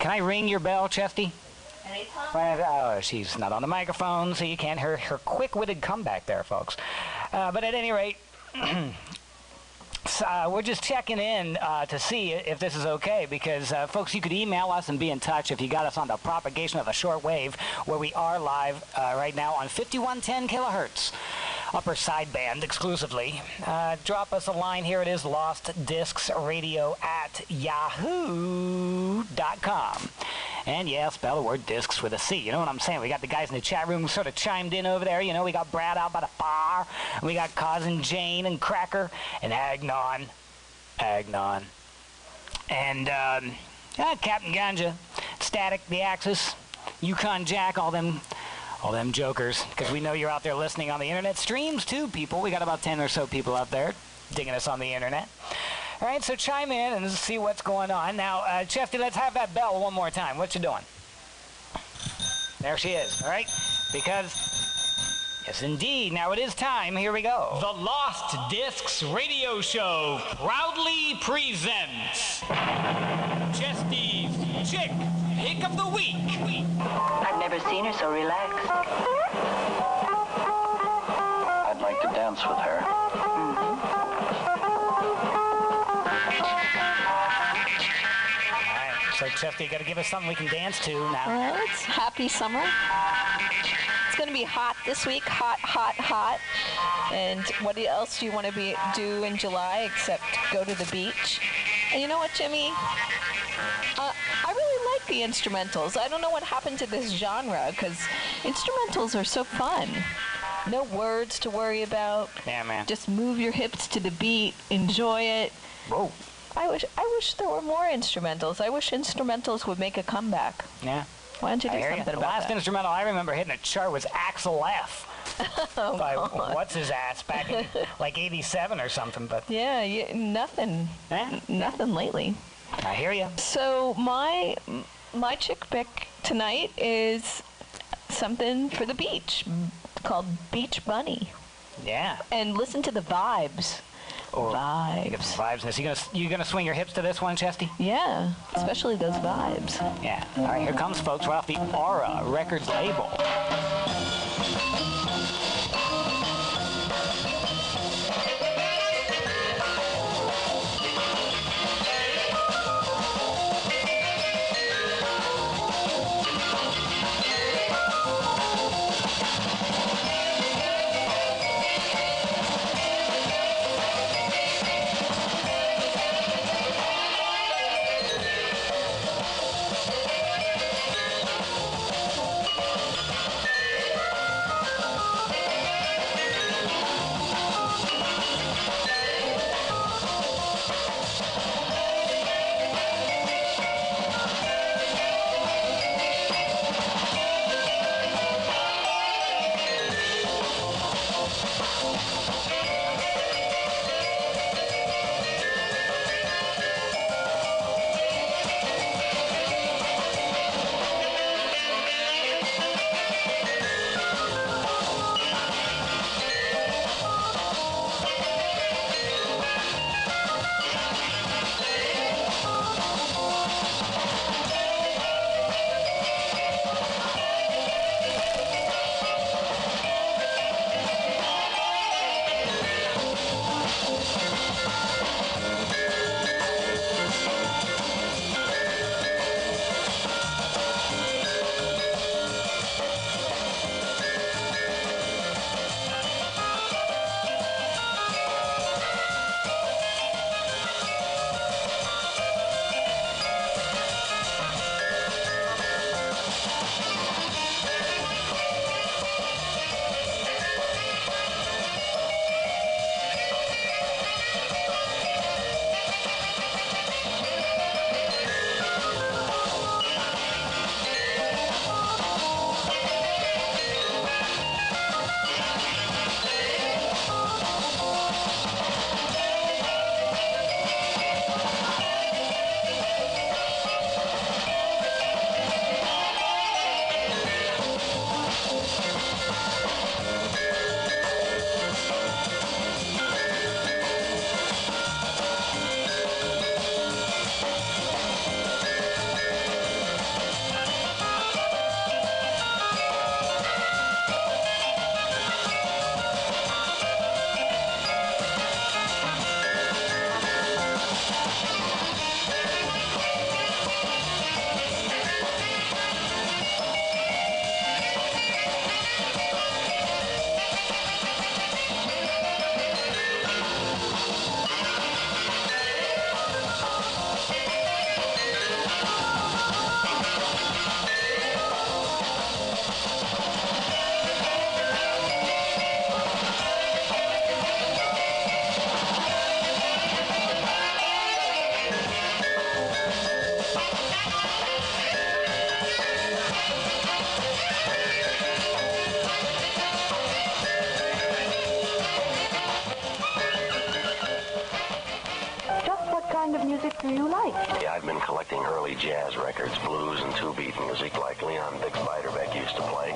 Can I ring your bell, Chesty? Anytime. Oh, she's not on the microphone, so you can't hear her quick-witted comeback there, folks. But at any rate, we're just checking in to see if this is okay, because, folks, you could email us and be in touch if you got us on the propagation of the shortwave, where we are live right now on 5110 kilohertz. Upper sideband exclusively. Drop us a line. Here it is, lostdiscsradio@yahoo.com. And yeah, spell the word discs with a C. You know what I'm saying? We got the guys in the chat room sort of chimed in over there. You know, we got Brad out by the bar. And we got Cousin Jane and Cracker and Agnon. And Captain Ganja, Static, The Axis, Yukon Jack, all them jokers, because we know you're out there listening on the internet streams too, people. We got about 10 or so people out there digging us on the internet. All right, so chime in and see what's going on. Now, Chesty, let's have that bell one more time. What you doing? There she is, all right? Because, yes, indeed, now it is time. Here we go. The Lost Discs Radio Show proudly presents Chesty's Chick Pick of the Week. I've never seen her so relaxed. I'd like to dance with her. So, Chesty, you got to give us something we can dance to now. Well, it's happy summer. It's going to be hot this week. Hot, hot, hot. And what else do you want to do in July except go to the beach? And you know what, Jimmy? I really like the instrumentals. I don't know what happened to this genre, because instrumentals are so fun. No words to worry about. Yeah, man. Just move your hips to the beat. Enjoy it. Whoa. I wish there were more instrumentals. I wish instrumentals would make a comeback. Yeah. Why don't you do something about The last that? instrumental I remember hitting a chart was Axel F. By what's his ass back in like '87 or something, but yeah, nothing. Nothing lately. I hear you. So my chick pick tonight is something for the beach called Beach Bunny. Yeah. And listen to the vibes. Vibes. You get some vibes. You gonna swing your hips to this one, Chesty? Yeah, especially those vibes. Yeah. All right, here comes, folks. We're off the Aura Records label. Just what kind of music do you like? Yeah, I've been collecting early jazz records, blues and two-beat music like Leon Big Beiderbecke used to play.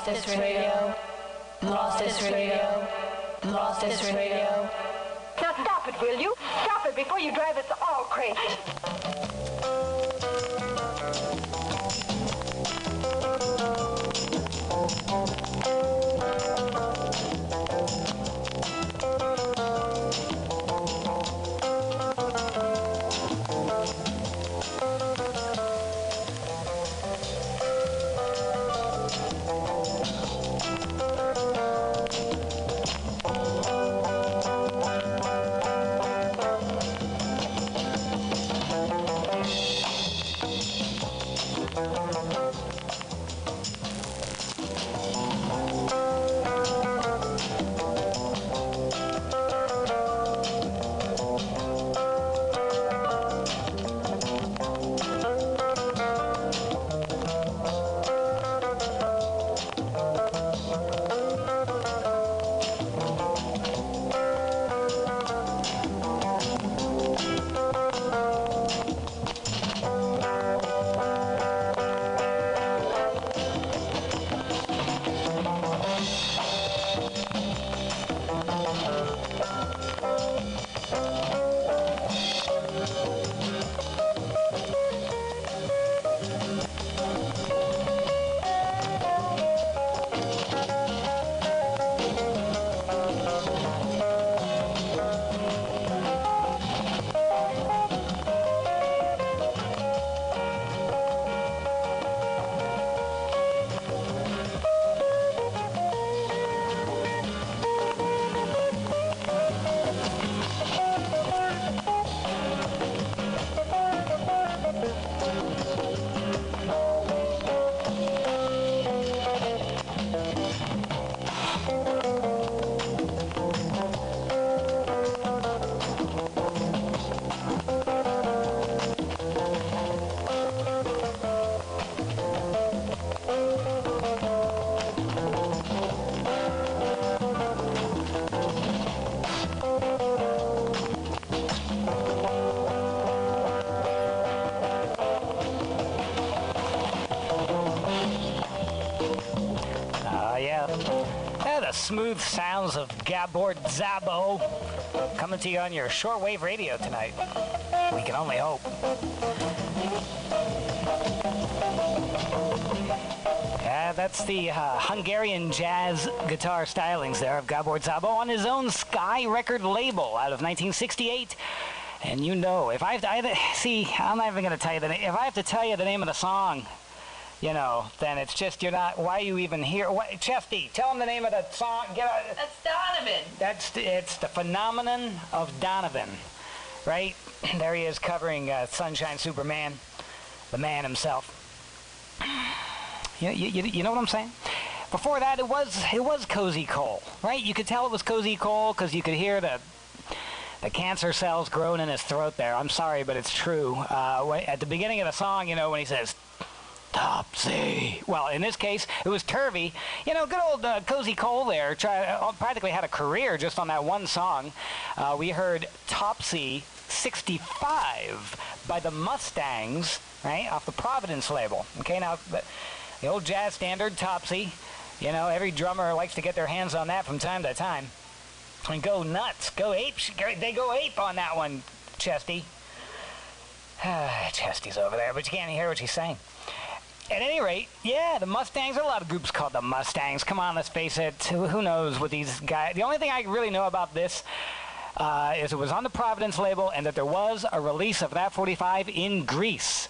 Lost its radio. Lost its radio. Lost its radio. Now stop it, will you? Stop it before you drive us all crazy. Smooth sounds of Gabor Szabo coming to you on your shortwave radio tonight. We can only hope. Yeah, that's the Hungarian jazz guitar stylings there of Gabor Szabo on his own Sky record label out of 1968. And you know, if I have to, see, I'm not even going to tell you the name. If I have to tell you the name of the song, you know, then it's just, you're not, why are you even here? What, Chesty, tell him the name of the song. Get out. That's Donovan. It's the phenomenon of Donovan, right? There he is covering Sunshine Superman, the man himself. You know what I'm saying? Before that, it was Cozy Cole, right? You could tell it was Cozy Cole because you could hear the cancer cells growing in his throat there. I'm sorry, but it's true. At the beginning of the song, you know, when he says, Topsy. Well, in this case, it was Turvey. You know, good old Cozy Cole there practically had a career just on that one song. We heard Topsy 65 by the Mustangs, right, off the Providence label. Okay, now, the old jazz standard, Topsy. You know, every drummer likes to get their hands on that from time to time. And go nuts. Go ape. They go ape on that one, Chesty. Chesty's over there, but you can't hear what she's saying. At any rate, yeah, the Mustangs, there are a lot of groups called the Mustangs. Come on, let's face it. Who knows what these guys... The only thing I really know about this is it was on the Providence label and that there was a release of that 45 in Greece.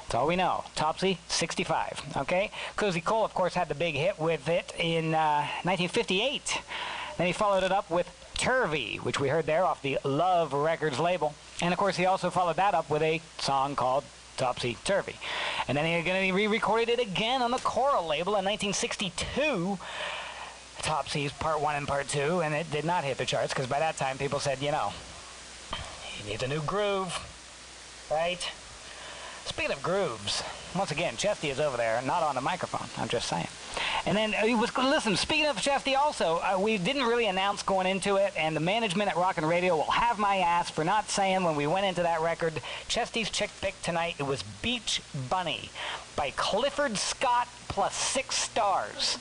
That's all we know. Topsy, 65, okay? Cozy Cole, of course, had the big hit with it in 1958. Then he followed it up with Turvey, which we heard there off the Love Records label. And, of course, he also followed that up with a song called Topsy Turvy. And then he re-recorded it again on the Coral label in 1962. Topsy's Part 1 and Part 2, and it did not hit the charts because by that time people said, you know, he needs a new groove, right? Speaking of grooves, once again, Chesty is over there, not on the microphone, I'm just saying. And then listen, speaking of Chesty also, we didn't really announce going into it, and the management at Rockin' Radio will have my ass for not saying when we went into that record, Chesty's chick pick tonight, it was Beach Bunny by Clifford Scott plus 6 stars.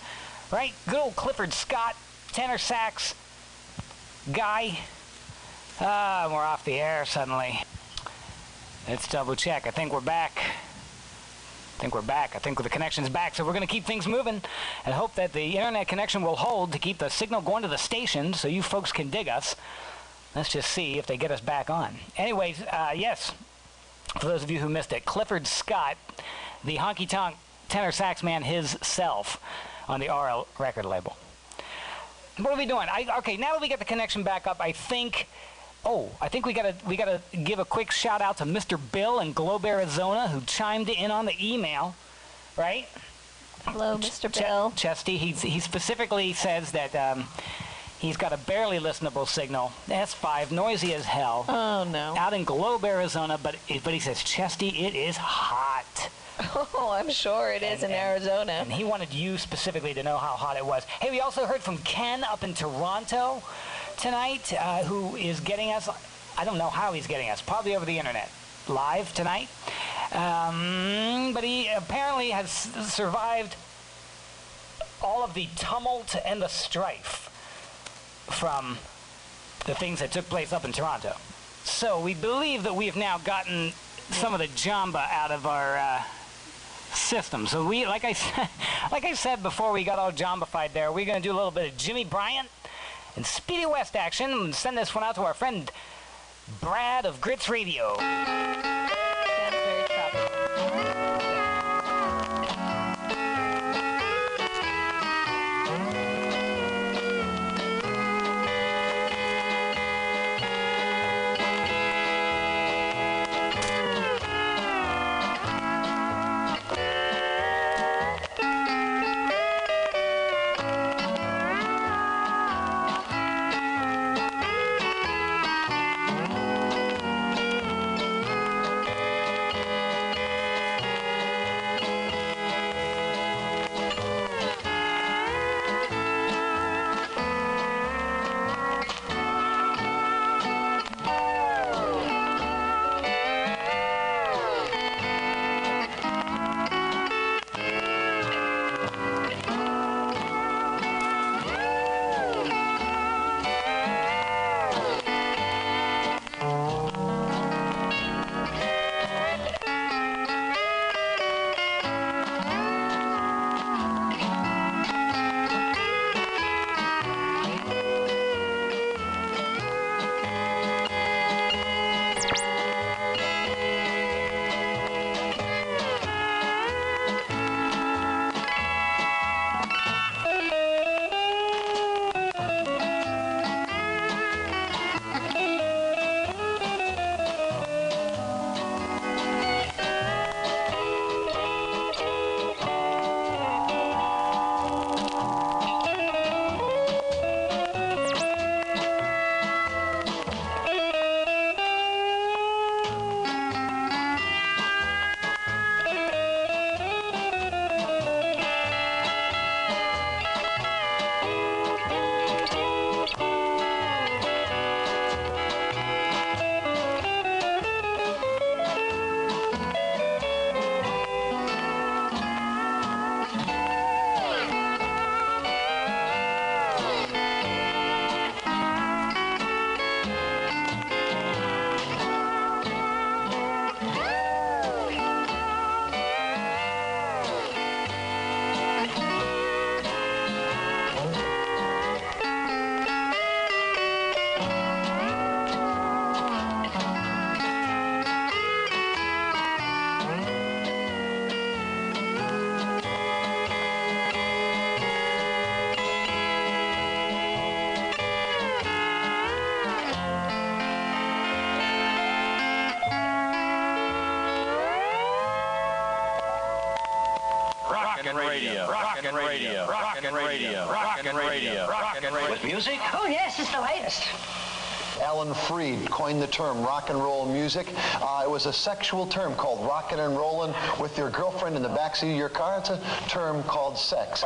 Right? Good old Clifford Scott, tenor sax guy. We're off the air suddenly. Let's double check. I think we're back. I think the connection's back, so we're going to keep things moving and hope that the internet connection will hold to keep the signal going to the station so you folks can dig us. Let's just see if they get us back on. Anyways, yes, for those of you who missed it, Clifford Scott, the honky-tonk tenor sax man himself on the RL record label. What are we doing? Okay, now that we got the connection back up, I think we gotta give a quick shout out to Mr. Bill in Globe, Arizona, who chimed in on the email, right? Hello, Mr. Bill. Chesty, he specifically says that he's got a barely listenable signal, S5, noisy as hell. Oh no. Out in Globe, Arizona, but he says, Chesty, it is hot. Oh, I'm sure it is in Arizona. And he wanted you specifically to know how hot it was. Hey, we also heard from Ken up in Toronto tonight, who is getting us, I don't know how he's getting us, probably over the internet, live tonight. But he apparently has survived all of the tumult and the strife from the things that took place up in Toronto. So we believe that we have now gotten some of the jamba out of our system. So we, like I said before we got all jambified there, we're going to do a little bit of Jimmy Bryant and Speedy West action and send this one out to our friend Brad of Grits Radio. Sounds very tropical. Rockin' Radio. With music? Oh, yes, it's the latest. Alan Freed coined the term rock and roll music. It was a sexual term called rockin' and rollin' with your girlfriend in the backseat of your car. It's a term called sex.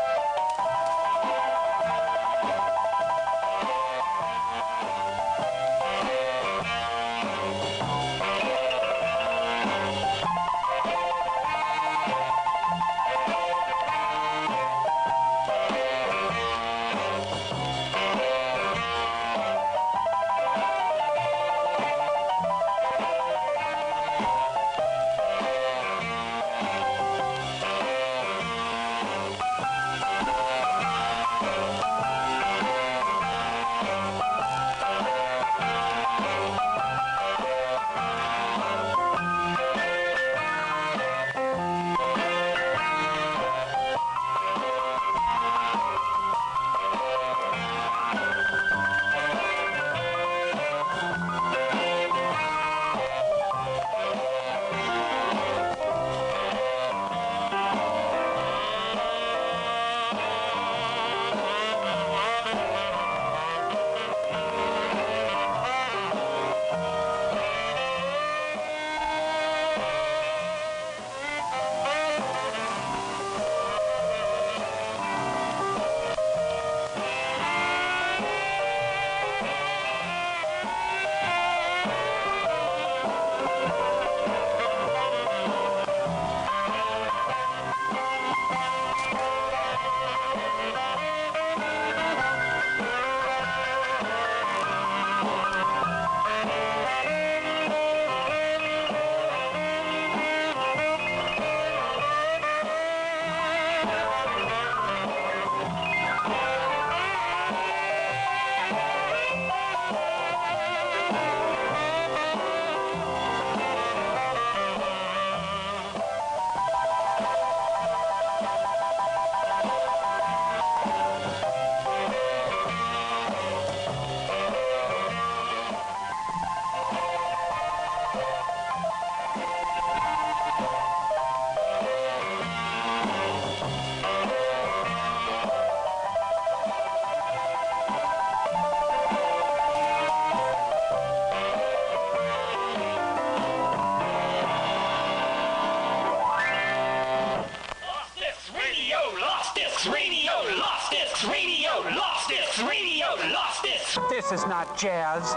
This is not jazz.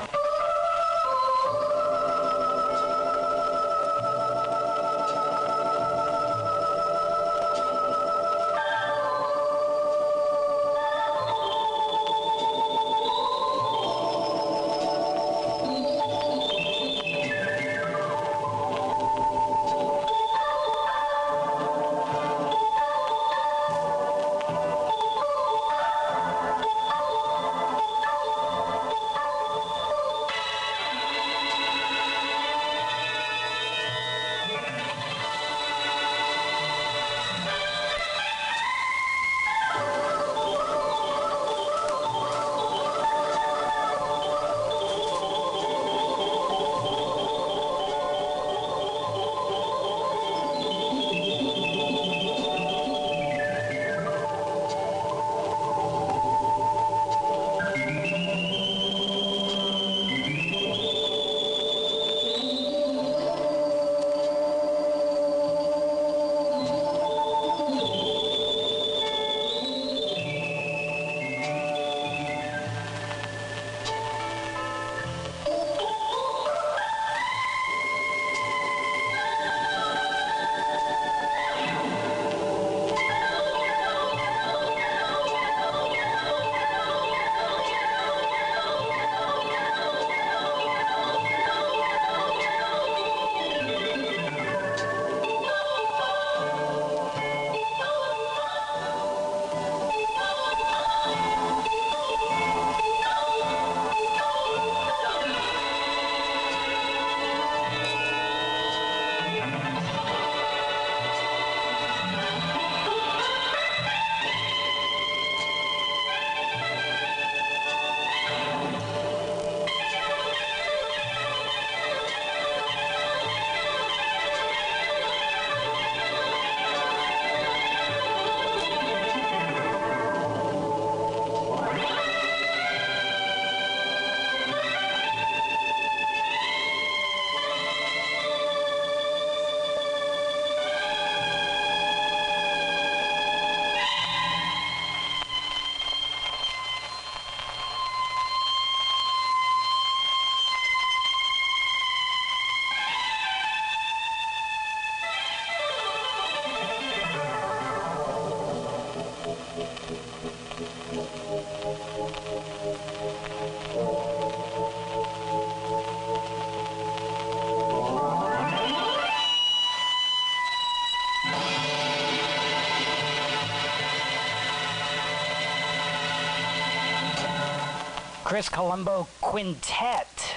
Chris Colombo Quintet.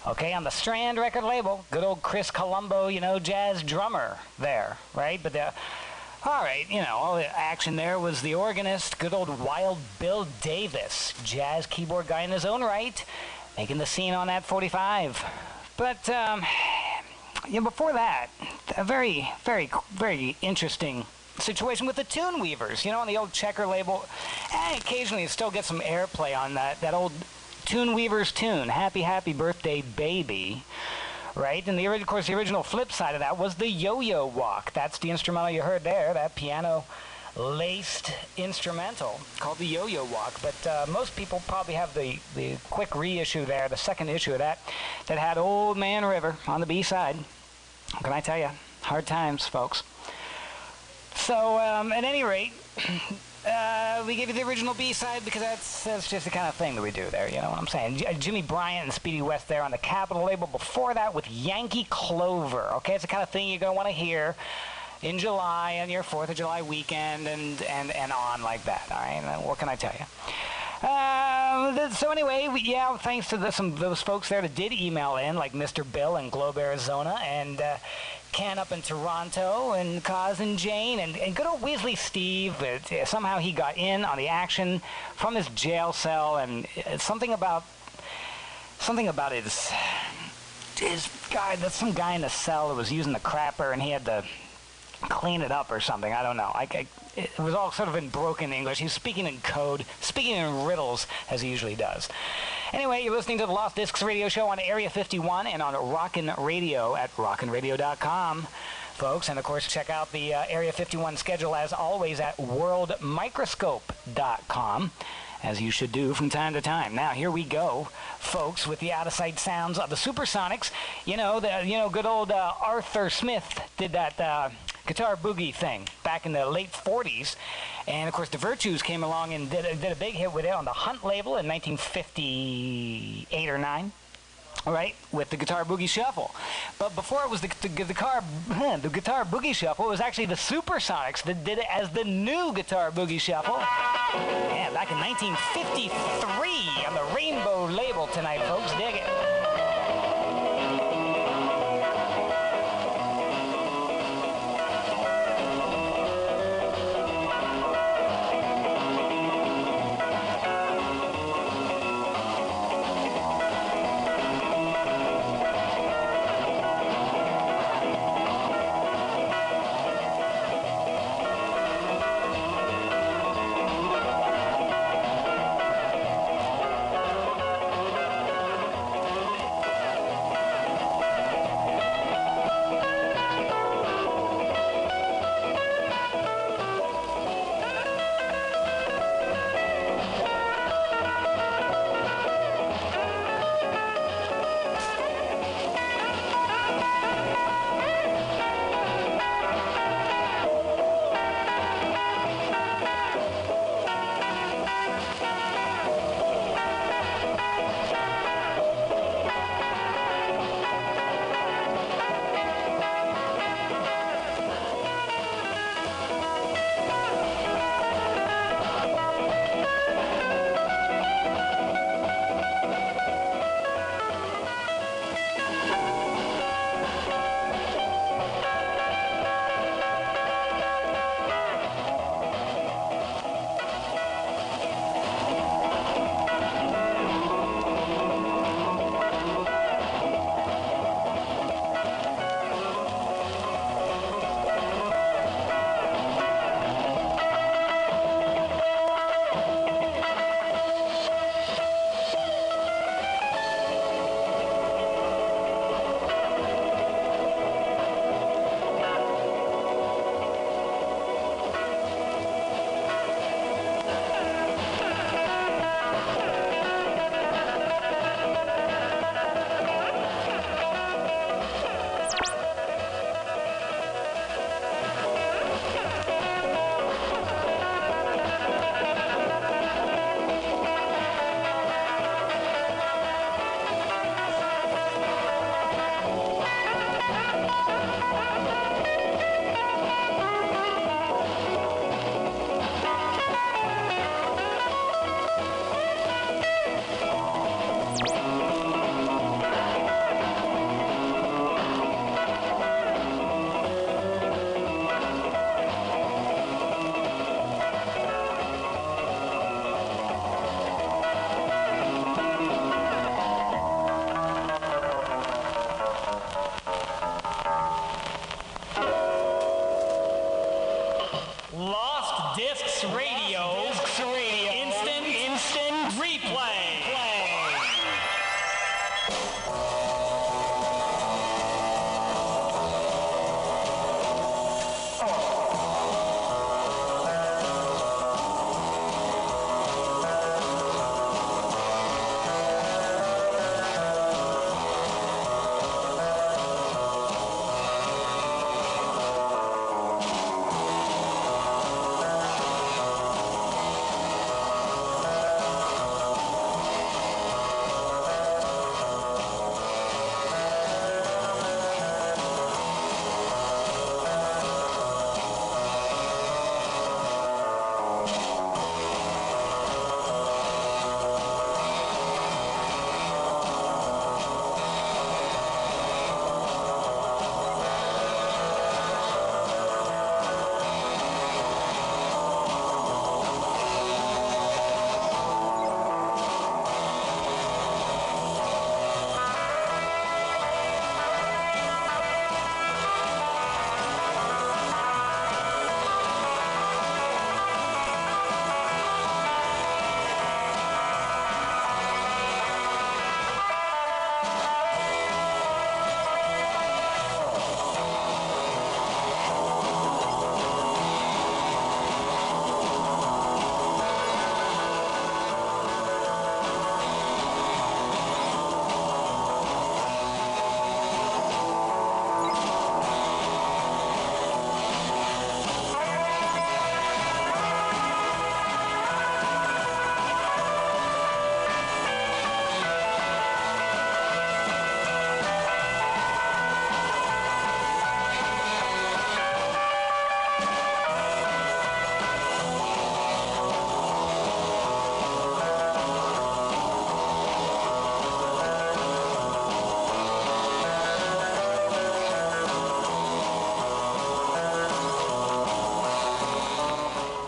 Okay, on the Strand record label, good old Chris Colombo, you know, jazz drummer there, right? But all right, you know, all the action there was the organist, good old Wild Bill Davis, jazz keyboard guy in his own right, making the scene on that 45. But, you know, before that, a very, very, very interesting situation with the Tune Weavers, you know, on the old Checker label. And occasionally you still get some airplay on that old Tune Weavers tune, Happy Happy Birthday Baby, right? And of course, the original flip side of that was the Yo-Yo Walk. That's the instrumental you heard there, that piano-laced instrumental called the Yo-Yo Walk. But most people probably have the quick reissue there, the second issue of that had Old Man River on the B-side. What can I tell you? Hard times, folks. So, at any rate, we give you the original B-side because that's just the kind of thing that we do there, you know what I'm saying? Jimmy Bryant and Speedy West there on the Capitol label. Before that with Yankee Clover, okay? It's the kind of thing you're going to want to hear in July on your 4th of July weekend and on like that, all right? What can I tell you? So anyway, thanks to those folks there that did email in, like Mr. Bill in Globe, Arizona, and Ken up in Toronto, and Cos and Jane, and good old Weasley Steve. Somehow he got in on the action from his jail cell, and something about his guy. That's some guy in the cell that was using the crapper, and he had to clean it up or something. I don't know. It was all sort of in broken English. He was speaking in code, speaking in riddles, as he usually does. Anyway, you're listening to the Lost Discs Radio Show on Area 51 and on Rockin' Radio at rockinradio.com, folks. And, of course, check out the Area 51 schedule, as always, at worldmicroscope.com. as you should do from time to time. Now, here we go, folks, with the out-of-sight sounds of the Supersonics. You know, good old Arthur Smith did that guitar boogie thing back in the late 40s. And, of course, the Virtues came along and did a big hit with it on the Hunt label in 1958 or 9. All right, with the Guitar Boogie Shuffle. But before it was the Guitar Boogie Shuffle, it was actually the Supersonics that did it as the new Guitar Boogie Shuffle. Yeah, back in 1953 on the Rainbow label tonight, folks. Dig it.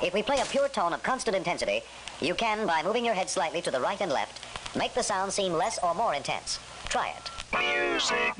If we play a pure tone of constant intensity, you can, by moving your head slightly to the right and left, make the sound seem less or more intense. Try it. Music 6.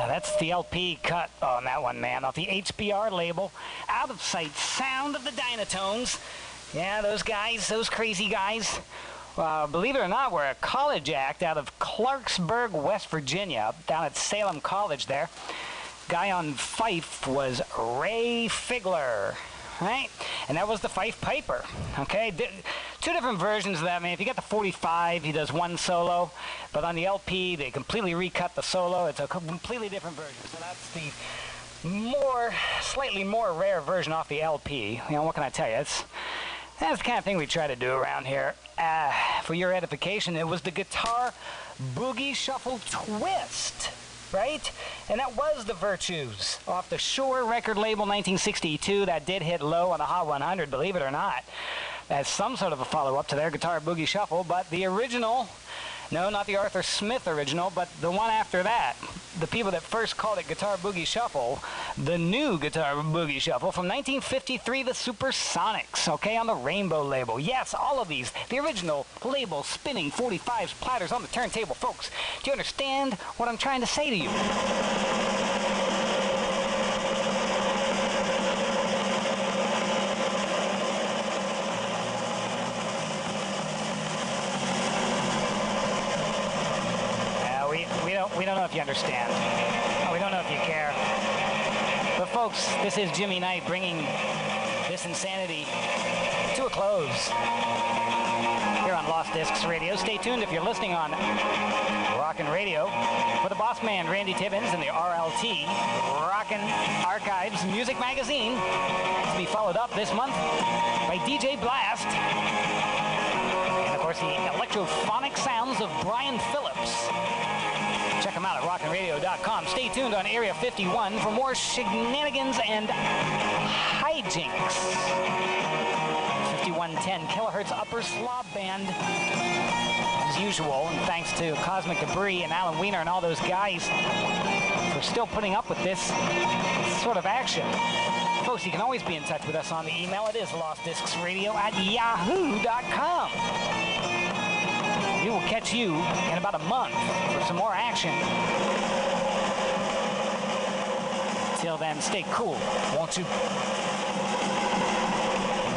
That's the LP cut on that one, man, off the HBR label. Out of Sight Sound of the Dynatones. Yeah, those guys, those crazy guys. Believe it or not, we're a college act out of Clarksburg, West Virginia, down at Salem College there. Guy on fife was Ray Figler, right? And that was the Fife Piper, okay? Two different versions of that, man. If you get the 45, he does one solo, but on the LP, they completely recut the solo. It's a completely different version. So that's the slightly more rare version off the LP. You know, what can I tell you? That's the kind of thing we try to do around here. For your edification, it was the Guitar Boogie Shuffle Twist, right? And that was the Virtues off the Shore record label 1962. That did hit low on the Hot 100, believe it or not, as some sort of a follow-up to their Guitar Boogie Shuffle. But the original, no, not the Arthur Smith original, but the one after that, the people that first called it Guitar Boogie Shuffle, the new Guitar Boogie Shuffle from 1953, the Supersonics, okay, on the Rainbow label. Yes, all of these, the original label spinning 45s platters on the turntable, folks. Do you understand what I'm trying to say to you? We don't know if you understand. We don't know if you care. But folks, this is Jimmy Knight bringing this insanity to a close here on Lost Discs Radio. Stay tuned if you're listening on Rockin' Radio for the boss man, Randy Tibbins, and the RLT, Rockin' Archives Music Magazine, to be followed up this month by DJ Blast. course, the electrophonic sounds of Brian Phillips. Check them out at rockinradio.com. Stay tuned on Area 51 for more shenanigans and hijinks. 5110 kilohertz upper Slav band. As usual, and thanks to Cosmic Debris and Alan Wiener and all those guys for still putting up with this sort of action. Folks, you can always be in touch with us on the email. It is lostdiscsradio@yahoo.com. We will catch you in about a month for some more action. Till then, stay cool, won't you?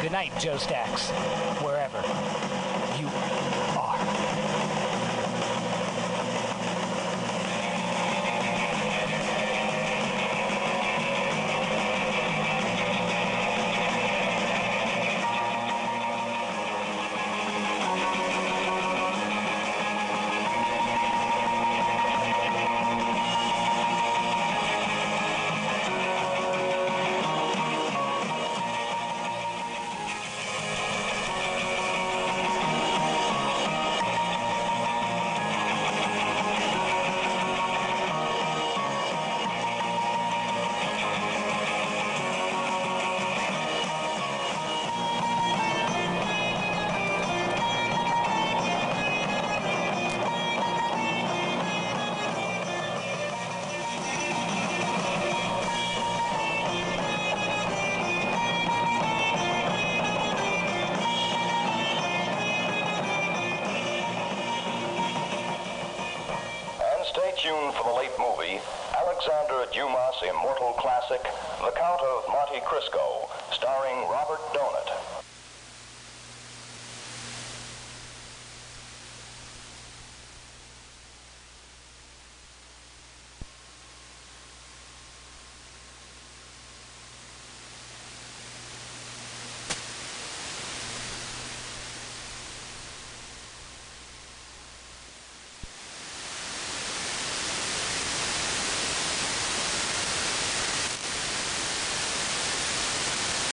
Good night, Joe Stacks, wherever you are. Stay tuned for the late movie, Alexander Dumas' immortal classic, The Count of Monte Cristo, starring Robert